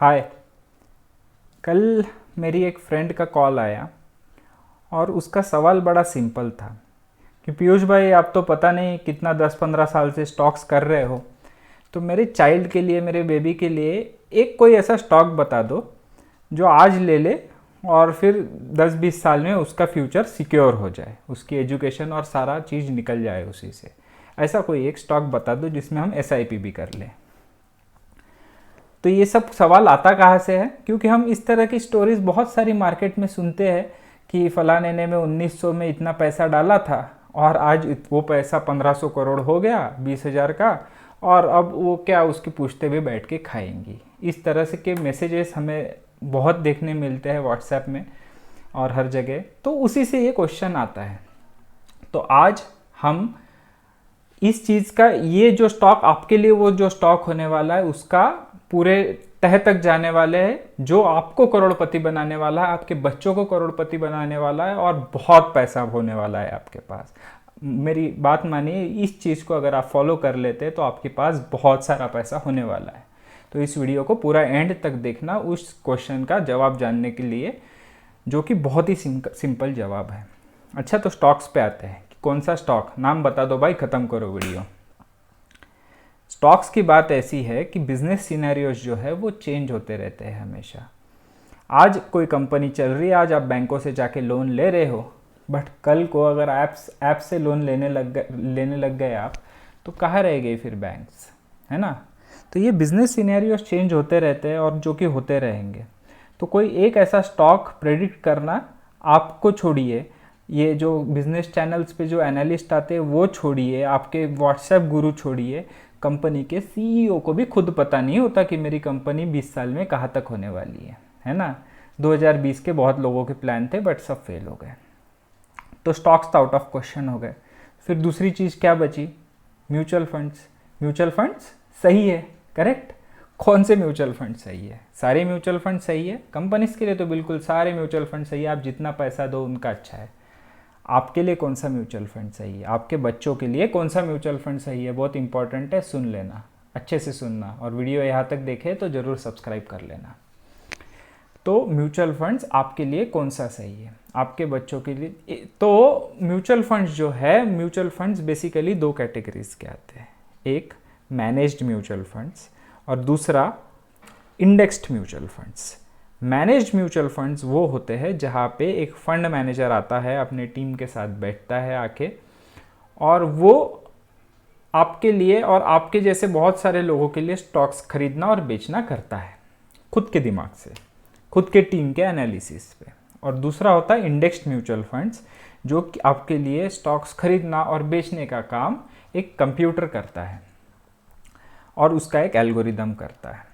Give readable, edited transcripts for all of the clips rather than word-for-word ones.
हाय। कल मेरी एक फ्रेंड का कॉल आया और उसका सवाल बड़ा सिंपल था कि पीयूष भाई, आप तो पता नहीं कितना 10-15 साल से स्टॉक्स कर रहे हो, तो मेरे चाइल्ड के लिए, मेरे बेबी के लिए एक कोई ऐसा स्टॉक बता दो जो आज ले ले और फिर 10-20 साल में उसका फ्यूचर सिक्योर हो जाए, उसकी एजुकेशन और सारा चीज़ निकल जाए उसी से। ऐसा कोई एक स्टॉक बता दो जिसमें हम एसआईपी भी कर लें। तो ये सब सवाल आता कहाँ से है? क्योंकि हम इस तरह की स्टोरीज बहुत सारी मार्केट में सुनते हैं कि फलाने ने में 1900 में इतना पैसा डाला था और आज वो पैसा 1500 करोड़ हो गया 20,000 का, और अब वो क्या उसकी पूछते हुए बैठ के खाएंगी। इस तरह से के मैसेजेस हमें बहुत देखने मिलते हैं व्हाट्सएप में और हर जगह। तो उसी से ये क्वेश्चन आता है। तो आज हम इस चीज़ का, ये जो स्टॉक आपके लिए, वो जो स्टॉक होने वाला है उसका पूरे तह तक जाने वाले हैं, जो आपको करोड़पति बनाने वाला है, आपके बच्चों को करोड़पति बनाने वाला है और बहुत पैसा होने वाला है आपके पास। मेरी बात मानिए, इस चीज़ को अगर आप फॉलो कर लेते हैं तो आपके पास बहुत सारा पैसा होने वाला है। तो इस वीडियो को पूरा एंड तक देखना उस क्वेश्चन का जवाब जानने के लिए, जो कि बहुत ही सिंपल जवाब है। अच्छा, तो स्टॉक्स पे आते हैं। कौन सा स्टॉक? नाम बता दो भाई, ख़त्म करो वीडियो। स्टॉक्स की बात ऐसी है कि बिजनेस सिनेरियोज जो है वो चेंज होते रहते हैं हमेशा। आज कोई कंपनी चल रही है, आज आप बैंकों से जाके लोन ले रहे हो, बट कल को अगर ऐप से लोन लेने लग गए आप, तो कहाँ रह गए फिर बैंक्स, है ना? तो ये बिजनेस सिनेरियोज चेंज होते रहते हैं और जो कि होते रहेंगे। तो कोई एक ऐसा स्टॉक प्रेडिक्ट करना आपको छोड़िए, ये जो बिजनेस चैनल्स पे जो एनालिस्ट आते हैं वो छोड़िए, आपके व्हाट्सएप गुरु छोड़िए, कंपनी के सीईओ को भी खुद पता नहीं होता कि मेरी कंपनी 20 साल में कहाँ तक होने वाली है ना? 2020 के बहुत लोगों के प्लान थे बट सब फेल हो गए। तो स्टॉक्स तो आउट ऑफ क्वेश्चन हो गए। फिर दूसरी चीज़ क्या बची? Mutual funds. म्यूचुअल फंड्स सही है, करेक्ट। कौन से म्यूचुअल फंड सही है? सारे म्यूचुअल फंड सही है। कंपनीज के लिए तो बिल्कुल सारे म्यूचुअल फंड सही है, आप जितना पैसा दो उनका अच्छा है। आपके लिए कौन सा म्यूचुअल फंड सही है? आपके बच्चों के लिए कौन सा म्यूचुअल फंड सही है? बहुत इंपॉर्टेंट है, सुन लेना, अच्छे से सुनना, और वीडियो यहाँ तक देखे तो ज़रूर सब्सक्राइब कर लेना। तो म्यूचुअल फंड्स आपके लिए कौन सा सही है, आपके बच्चों के लिए? तो म्यूचुअल फंड्स जो है, म्यूचुअल फंड्स बेसिकली दो कैटेगरीज के आते हैं। एक मैनेज्ड म्यूचुअल फंड्स और दूसरा indexed mutual funds. Managed mutual funds वो होते हैं जहाँ पे एक फंड मैनेजर आता है, अपने टीम के साथ बैठता है आके, और वो आपके लिए और आपके जैसे बहुत सारे लोगों के लिए स्टॉक्स खरीदना और बेचना करता है, खुद के दिमाग से, खुद के टीम के एनालिसिस पे। और दूसरा होता है इंडेक्स्ड म्यूचुअल फंड्स, जो कि आपके लिए स्टॉक्स खरीदना और बेचने का काम एक कंप्यूटर करता है और उसका एक एल्गोरिदम करता है।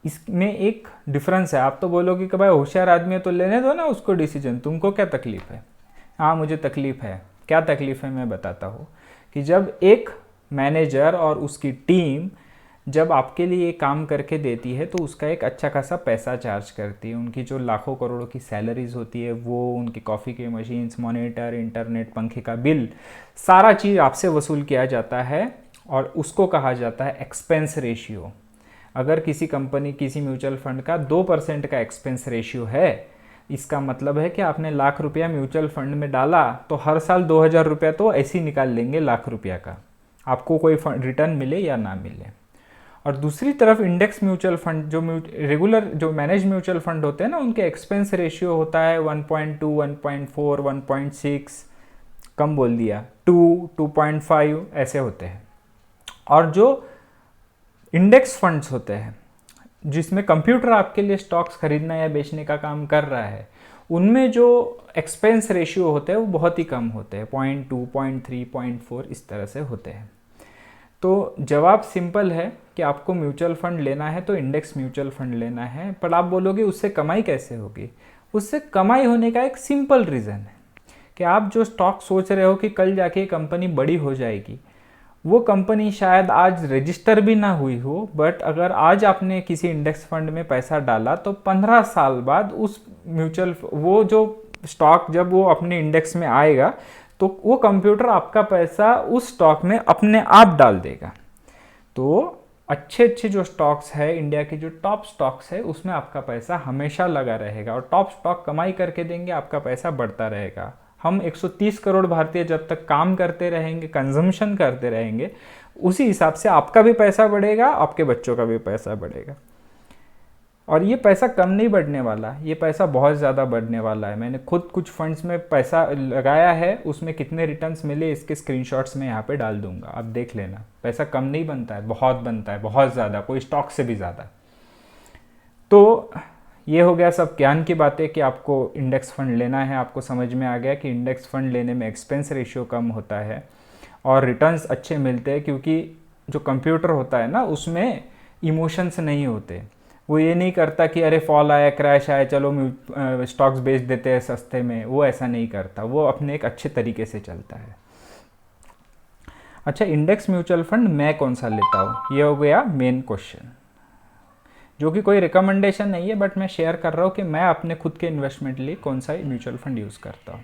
इसमें एक डिफरेंस है। आप तो बोलोगे कि भाई होशियार आदमी है तो लेने दो ना उसको डिसीजन, तुमको क्या तकलीफ है? हाँ, मुझे तकलीफ है। क्या तकलीफ है मैं बताता हूँ। कि जब एक मैनेजर और उसकी टीम जब आपके लिए काम करके देती है तो उसका एक अच्छा खासा पैसा चार्ज करती है। उनकी जो लाखों करोड़ों की सैलरीज होती है, वो उनकी कॉफ़ी की मशीन्स, मॉनिटर, इंटरनेट, पंखे का बिल, सारा चीज़ आपसे वसूल किया जाता है और उसको कहा जाता है एक्सपेंस रेशियो। अगर किसी कंपनी, किसी म्यूचुअल फंड का 2% का एक्सपेंस रेशियो है, इसका मतलब है कि आपने लाख रुपया म्यूचुअल फंड में डाला तो हर साल 2,000 रुपया तो ऐसे ही निकाल लेंगे लाख रुपया का, आपको कोई रिटर्न मिले या ना मिले। और दूसरी तरफ इंडेक्स म्यूचुअल फंड, जो रेगुलर जो मैनेज म्यूचुअल फंड होते हैं ना, उनके एक्सपेंस रेशियो होता है 1.2, 1.4, 1.6, कम बोल दिया, 2, 2.5 ऐसे होते हैं। और जो इंडेक्स फंड्स होते हैं, जिसमें कंप्यूटर आपके लिए स्टॉक्स खरीदना या बेचने का काम कर रहा है, उनमें जो एक्सपेंस रेशियो होते हैं वो बहुत ही कम होते हैं, 0.2, 0.3, 0.4 इस तरह से होते हैं। तो जवाब सिंपल है कि आपको म्यूचुअल फंड लेना है तो इंडेक्स म्यूचुअल फंड लेना है। पर आप बोलोगे उससे कमाई कैसे होगी? उससे कमाई होने का एक सिंपल रीज़न है कि आप जो स्टॉक सोच रहे हो कि कल जाके कंपनी बड़ी हो जाएगी, वो कंपनी शायद आज रजिस्टर भी ना हुई हो, बट अगर आज आपने किसी इंडेक्स फंड में पैसा डाला तो 15 साल बाद उस वो जो स्टॉक जब वो अपने इंडेक्स में आएगा तो वो कंप्यूटर आपका पैसा उस स्टॉक में अपने आप डाल देगा। तो अच्छे अच्छे जो स्टॉक्स है, इंडिया के जो टॉप स्टॉक्स है, उसमें आपका पैसा हमेशा लगा रहेगा और टॉप स्टॉक कमाई करके देंगे, आपका पैसा बढ़ता रहेगा। हम 130 करोड़ भारतीय जब तक काम करते रहेंगे, कंजम्पशन करते रहेंगे, उसी हिसाब से आपका भी पैसा बढ़ेगा, आपके बच्चों का भी पैसा बढ़ेगा। और ये पैसा कम नहीं बढ़ने वाला, ये पैसा बहुत ज़्यादा बढ़ने वाला है। मैंने खुद कुछ फंड्स में पैसा लगाया है, उसमें कितने रिटर्न्स मिले इसके स्क्रीनशॉट्स में यहाँ पे डाल दूंगा, आप देख लेना। पैसा कम नहीं बनता है, बहुत बनता है, बहुत ज़्यादा, कोई स्टॉक से भी ज़्यादा। तो ये हो गया सब ज्ञान की बातें कि आपको इंडेक्स फंड लेना है। आपको समझ में आ गया कि इंडेक्स फंड लेने में एक्सपेंस रेशियो कम होता है और रिटर्न्स अच्छे मिलते हैं, क्योंकि जो कंप्यूटर होता है ना, उसमें इमोशंस नहीं होते। वो ये नहीं करता कि अरे फॉल आया, क्रैश आया, चलो स्टॉक्स बेच देते हैं सस्ते में, वो ऐसा नहीं करता। वो अपने एक अच्छे तरीके से चलता है। अच्छा, इंडेक्स म्यूचुअल फंड मैं कौन सा लेता हूँ, ये हो गया मेन क्वेश्चन, जो कि कोई रिकमेंडेशन नहीं है, बट मैं शेयर कर रहा हूँ कि मैं अपने खुद के इन्वेस्टमेंट लिए कौन सा म्यूचुअल फंड यूज़ करता हूँ।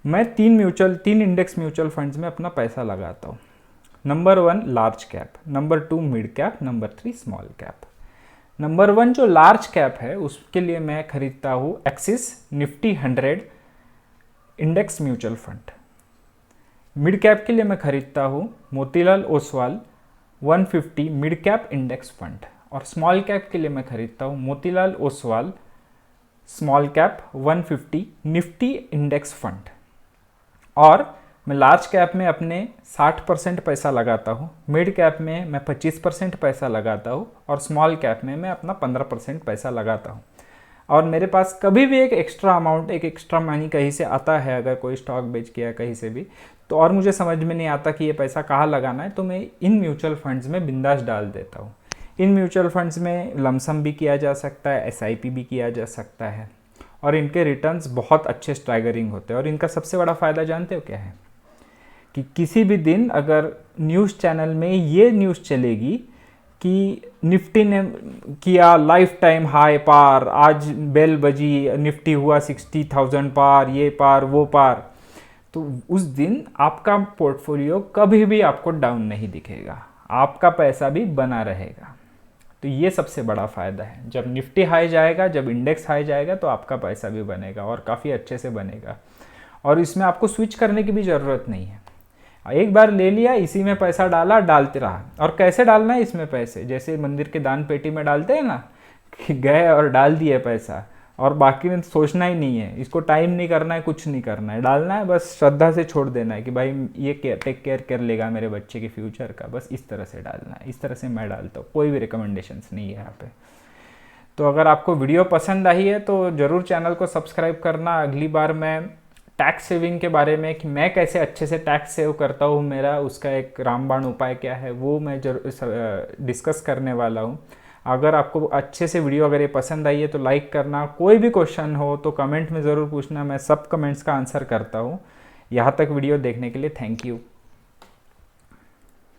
मैं तीन इंडेक्स म्यूचुअल फंड्स में अपना पैसा लगाता हूँ। Number 1 large cap, number 2 mid cap, number 3 small cap. Number 1 जो लार्ज कैप है, उसके लिए मैं खरीदता हूँ axis Nifty 100 index mutual fund. Mid cap के लिए मैं खरीदता हूँ Motilal Oswal 150 mid cap index fund. और स्मॉल कैप के लिए मैं खरीदता हूँ Motilal Oswal small cap 150 Nifty index fund. और मैं लार्ज कैप में अपने 60% पैसा लगाता हूँ, मिड कैप में मैं 25% पैसा लगाता हूँ, और स्मॉल कैप में मैं अपना 15% पैसा लगाता हूँ। और मेरे पास कभी भी एक एक्स्ट्रा अमाउंट, एक एक्स्ट्रा मनी कहीं से आता है, अगर कोई स्टॉक बेच किया कहीं से भी, तो और मुझे समझ में नहीं आता कि ये पैसा कहाँ लगाना है, तो मैं इन म्यूचुअल फंड्स में बिंदास डाल देता हूँ। इन म्यूचुअल फंड्स में लमसम भी किया जा सकता है, SIP भी किया जा सकता है, और इनके रिटर्न्स बहुत अच्छे स्ट्राइगरिंग होते हैं। और इनका सबसे बड़ा फ़ायदा जानते हो क्या है, कि किसी भी दिन अगर न्यूज़ चैनल में ये न्यूज़ चलेगी कि निफ्टी ने किया लाइफ टाइम हाई पार, आज बेल बजी, निफ्टी हुआ 60,000 पार, ये पार वो पार, तो उस दिन आपका पोर्टफोलियो कभी भी आपको डाउन नहीं दिखेगा, आपका पैसा भी बना रहेगा। तो ये सबसे बड़ा फ़ायदा है। जब निफ्टी हाई जाएगा, जब इंडेक्स हाई जाएगा, तो आपका पैसा भी बनेगा और काफ़ी अच्छे से बनेगा। और इसमें आपको स्विच करने की भी ज़रूरत नहीं है। एक बार ले लिया, इसी में पैसा डाला, डालते रहा। और कैसे डालना है इसमें पैसे, जैसे मंदिर के दान पेटी में डालते हैं ना, कि गए और डाल दिए पैसा, और बाकी में सोचना ही नहीं है, इसको टाइम नहीं करना है, कुछ नहीं करना है, डालना है, बस श्रद्धा से छोड़ देना है कि भाई ये टेक केयर कर लेगा मेरे बच्चे के फ्यूचर का, बस इस तरह से डालना है। इस तरह से मैं डालता हूँ, कोई भी रिकमेंडेशंस नहीं है यहाँ पे। तो अगर आपको वीडियो पसंद आई है तो ज़रूर चैनल को सब्सक्राइब करना। अगली बार मैं टैक्स सेविंग के बारे में, कि मैं कैसे अच्छे से टैक्स सेव करता हूँ, मेरा उसका एक रामबाण उपाय क्या है, वो मैं डिस्कस करने वाला हूँ। अगर आपको अच्छे से वीडियो अगर ये पसंद आई है तो लाइक करना। कोई भी क्वेश्चन हो तो कमेंट में ज़रूर पूछना, मैं सब कमेंट्स का आंसर करता हूँ। यहाँ तक वीडियो देखने के लिए थैंक यू।